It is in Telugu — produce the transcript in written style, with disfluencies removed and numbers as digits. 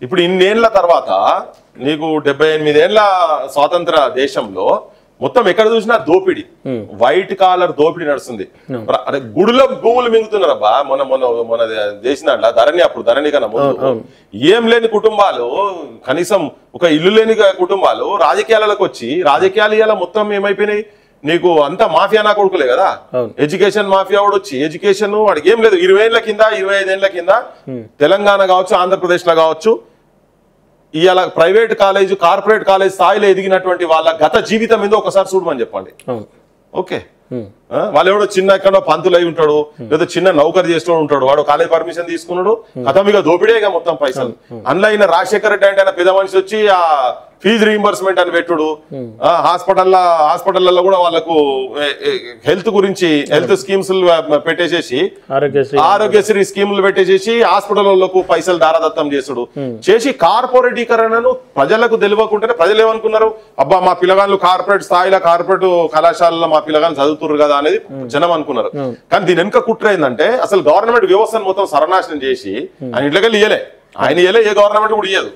ఇప్పుడు ఇన్నేళ్ల తర్వాత నీకు 78 ఏళ్ల స్వాతంత్ర దేశంలో మొత్తం ఎక్కడ చూసినా దోపిడి, వైట్ కాలర్ దోపిడి నడుస్తుంది. గుడిలో భూములు మింగుతున్నారబ్బా. మొన్న చేసిన ధరణి కన్నా ముందు ఏం లేని కుటుంబాలు, కనీసం ఒక ఇల్లు లేని కుటుంబాలు రాజకీయాలకు వచ్చి రాజకీయాలు మొత్తం ఏమైపోయినాయి? నీకు అంతా మాఫియా నా కొడుకులే కదా. ఎడ్యుకేషన్ మాఫియా వాడు వచ్చి ఎడ్యుకేషన్ వాడికి ఏం లేదు. 20 ఏళ్ల కింద 25 ఏళ్ల కింద తెలంగాణ కావచ్చు, ఆంధ్రప్రదేశ్ లో కావచ్చు, ఇవాళ ప్రైవేట్ కాలేజ్, కార్పొరేట్ కాలేజ్ స్థాయిలో ఎదిగినటువంటి వాళ్ళ గత జీవితం మీద ఒకసారి చూడమని చెప్పండి. ఓకే, వాళ్ళు ఎవడో చిన్న ఎక్కడో పంతులు అయి ఉంటాడు, లేదా చిన్న నౌకరు చేస్తూ ఉంటాడు, వాడు కాలేజ్ పర్మిషన్ తీసుకున్నాడు, కథమిగా దోపిడేగా మొత్తం పైసలు. అందులో అయిన రాజశేఖర్ రెడ్డి అంటే పెద్ద మనిషి వచ్చి ఆ ఫీజు రీయింబర్స్మెంట్ అని పెట్టుడు, హాస్పిటల్లో కూడా వాళ్ళకు హెల్త్ గురించి హెల్త్ స్కీమ్స్ పెట్టేసేసి, ఆరోగ్యశ్రీ స్కీములు పెట్టేసేసి హాస్పిటల్లకు పైసలు దారాదత్తం చేసుడు చేసి కార్పొరేటీకరణను ప్రజలకు తెలియకుంటేనే ప్రజలు ఏమనుకున్నారు? అబ్బా మా పిల్లగాళ్ళు కార్పొరేట్ స్థాయిలో కార్పొరేట్ కళాశాలలో మా పిల్లగాళ్ళు చదువుతున్నారు కదా అనేది జనం అనుకున్నారు. కానీ దీని వెనుక కుట్ర ఏంటంటే అసలు గవర్నమెంట్ వ్యవస్థను మొత్తం సర్వనాశనం చేసి ఆయన ఇంట్లోకెళ్ళి ఇయ్యలే. ఆయన ఇయ్యలే, ఏ గవర్నమెంట్ కూడా ఇయ్యదు.